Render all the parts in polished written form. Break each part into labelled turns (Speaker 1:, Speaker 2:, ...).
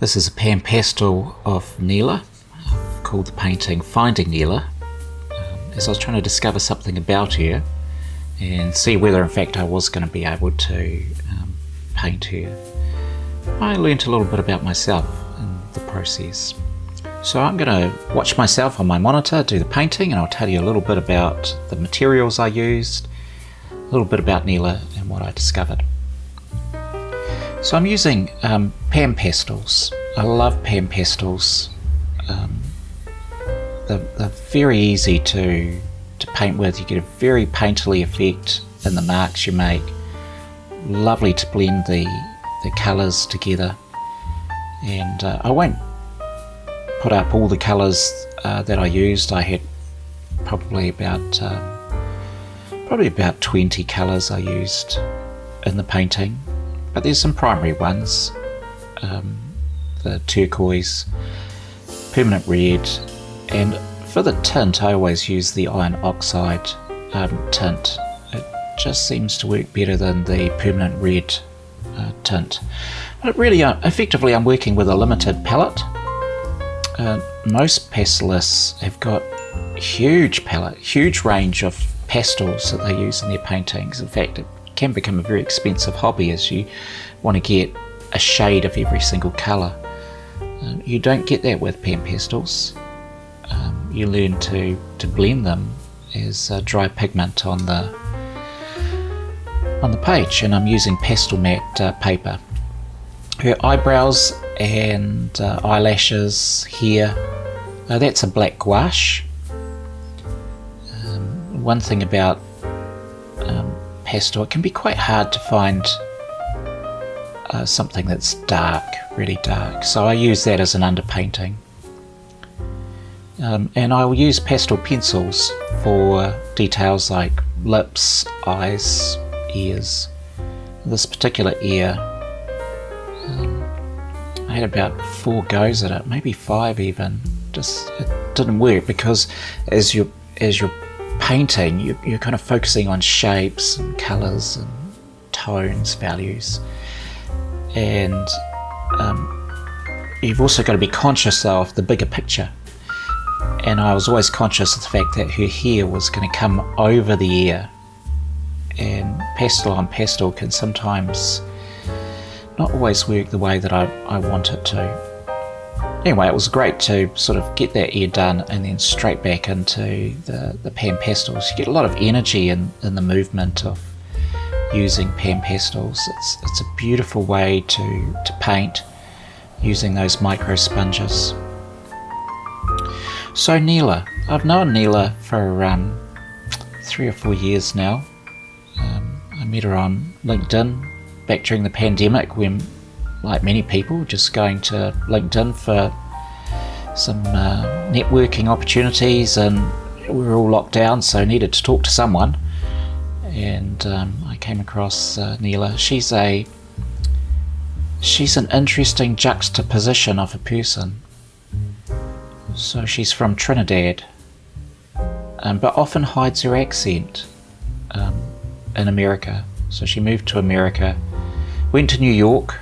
Speaker 1: This is a pan pastel of Neela. I've called the painting Finding Neela, as I was trying to discover something about her and see whether in fact I was going to be able to paint her. I learnt a little bit about myself in the process. So I'm going to watch myself on my monitor do the painting, and I'll tell you a little bit about the materials I used, a little bit about Neela and what I discovered. So I'm using Pan Pastels. I love Pan Pastels. They're very easy to paint with. You get a very painterly effect in the marks you make. Lovely to blend the colours together. And I won't put up all the colours that I used. I had probably about 20 colours I used in the painting. But there's some primary ones, the turquoise, permanent red, and for the tint I always use the iron oxide tint. It just seems to work better than the permanent red tint. But really, effectively I'm working with a limited palette. Most pastelists have got huge range of pastels that they use in their paintings. In fact, it can become a very expensive hobby as you want to get a shade of every single colour. You don't get that with pan pastels. You learn to blend them as dry pigment on the page, and I'm using pastel matte paper. Her eyebrows and eyelashes, hair, that's a black gouache. One thing about pastel, it can be quite hard to find something that's dark, really dark, so I use that as an underpainting. And I will use pastel pencils for details like lips, eyes, ears. This particular ear, I had about 4 goes at it, maybe 5 even. Just it didn't work because as you're painting, you're kind of focusing on shapes and colours and tones, values, and you've also got to be conscious though of the bigger picture. And I was always conscious of the fact that her hair was going to come over the ear, and pastel on pastel can sometimes not always work the way that I want it to. Anyway, it was great to sort of get that ear done and then straight back into the pan pastels. You get a lot of energy in the movement of using pan pastels. It's a beautiful way to paint using those micro sponges. So Neela, I've known Neela for 3 or 4 years now. I met her on LinkedIn back during the pandemic when, like many people, just going to LinkedIn for some networking opportunities, and we were all locked down, so I needed to talk to someone. And I came across Neela. She's an interesting juxtaposition of a person. So she's from Trinidad, but often hides her accent in America. So she moved to America, went to New York,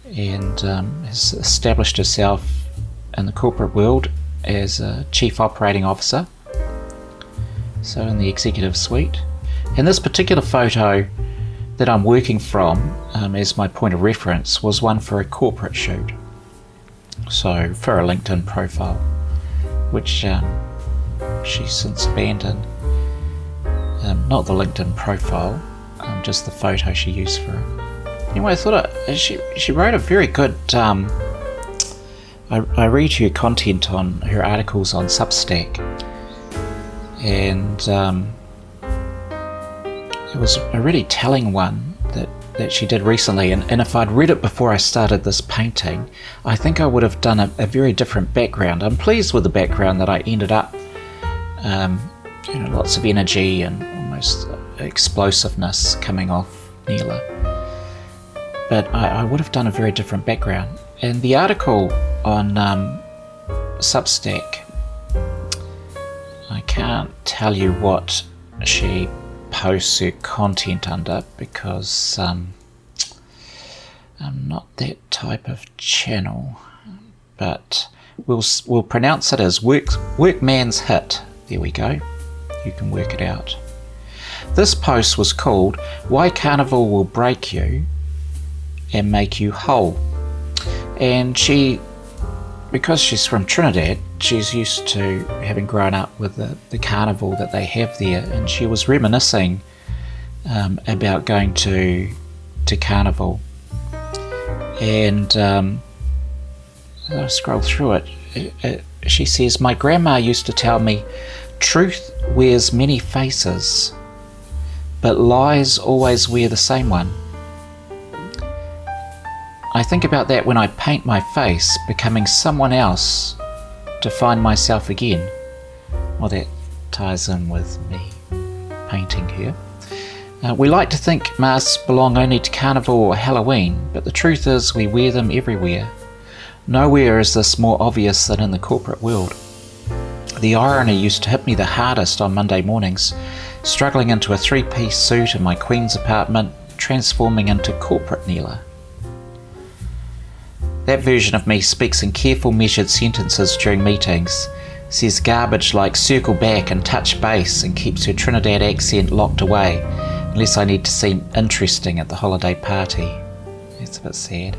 Speaker 1: and has established herself in the corporate world as a chief operating officer, so in the executive suite. And this particular photo that I'm working from as my point of reference was one for a corporate shoot, so for a LinkedIn profile, which she's since abandoned. Not the LinkedIn profile, just the photo she used for it. Anyway, I thought she wrote a very good, I read her content on her articles on Substack, and it was a really telling one that she did recently, and if I'd read it before I started this painting, I think I would have done a very different background. I'm pleased with the background that I ended up, lots of energy and almost explosiveness coming off Neela. But I would have done a very different background. And the article on Substack, I can't tell you what she posts her content under because I'm not that type of channel, but we'll pronounce it as Workman's Hit. There we go. You can work it out. This post was called Why Carnival Will Break You and Make You Whole. And because she's from Trinidad, she's used to having grown up with the carnival that they have there, and she was reminiscing about going to carnival. And I'll scroll through it. She says, my grandma used to tell me, truth wears many faces, but lies always wear the same one. I think about that when I paint my face, becoming someone else to find myself again. Well, that ties in with me painting here. We like to think masks belong only to Carnival or Halloween, but the truth is we wear them everywhere. Nowhere is this more obvious than in the corporate world. The irony used to hit me the hardest on Monday mornings, struggling into a 3-piece suit in my Queen's apartment, transforming into corporate Neela. That version of me speaks in careful measured sentences during meetings, says garbage like circle back and touch base, and keeps her Trinidad accent locked away, unless I need to seem interesting at the holiday party. It's a bit sad.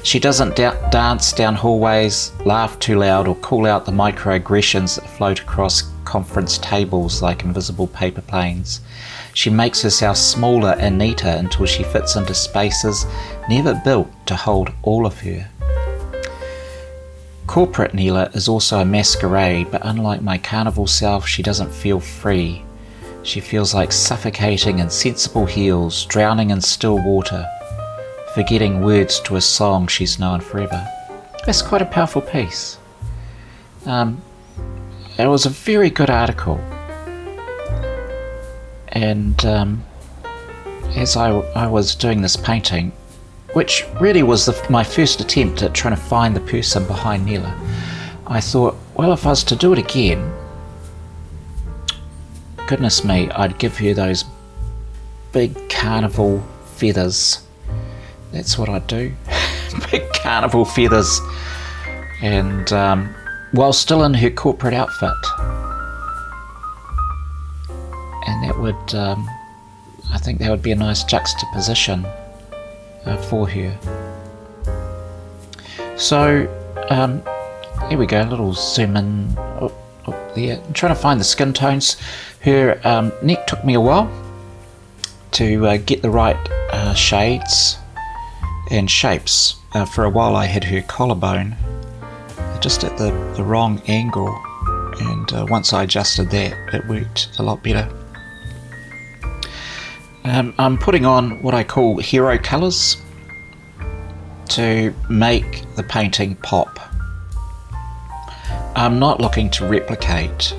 Speaker 1: She doesn't dance down hallways, laugh too loud, or call out the microaggressions that float across conference tables like invisible paper planes. She makes herself smaller and neater until she fits into spaces never built to hold all of her. Corporate Neela is also a masquerade, but unlike my carnival self, she doesn't feel free. She feels like suffocating in sensible heels, drowning in still water, forgetting words to a song she's known forever. That's quite a powerful piece. It was a very good article, and as I was doing this painting, which really was my first attempt at trying to find the person behind Neela, I thought, well, if I was to do it again, goodness me, I'd give her those big carnival feathers. That's what I'd do. Big carnival feathers. And while still in her corporate outfit. And that would, I think that would be a nice juxtaposition for her. So, here we go, a little zoom in up there. I'm trying to find the skin tones. Her neck took me a while to get the right shades and shapes. For a while I had her collarbone just at the wrong angle, and once I adjusted that, it worked a lot better. I'm putting on what I call hero colours to make the painting pop. I'm not looking to replicate,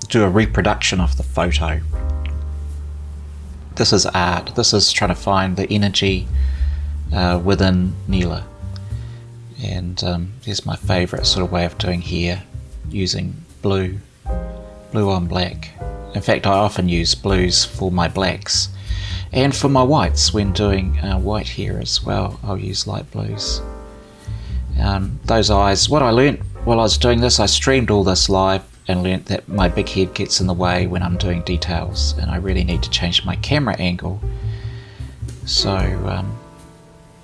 Speaker 1: do a reproduction of the photo. This is art. This is trying to find the energy within Neela. And there's my favourite sort of way of doing hair, using blue on black. In fact, I often use blues for my blacks, and for my whites when doing white hair as well, I'll use light blues. Those eyes, what I learnt while I was doing this, I streamed all this live and learnt that my big head gets in the way when I'm doing details, and I really need to change my camera angle. So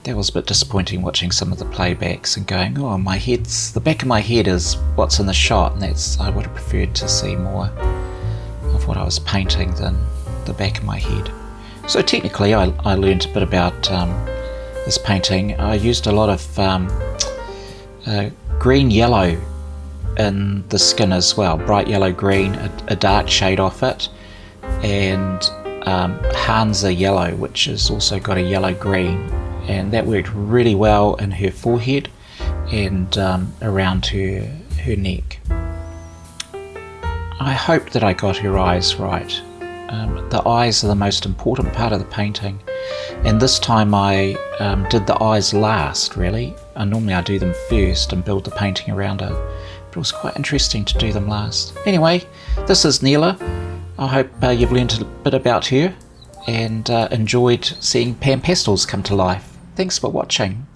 Speaker 1: that was a bit disappointing, watching some of the playbacks and going, oh, the back of my head is what's in the shot, and I would have preferred to see more of what I was painting than the back of my head. So technically I learned a bit about this painting. I used a lot of green yellow in the skin as well, bright yellow green, a dark shade off it, and Hansa yellow, which has also got a yellow green, and that worked really well in her forehead and around her neck. I hope that I got her eyes right. The eyes are the most important part of the painting, and this time I did the eyes last, really. Normally I do them first and build the painting around it, but it was quite interesting to do them last. Anyway, this is Neela. I hope you've learned a bit about her, and enjoyed seeing Pan Pastels come to life. Thanks for watching.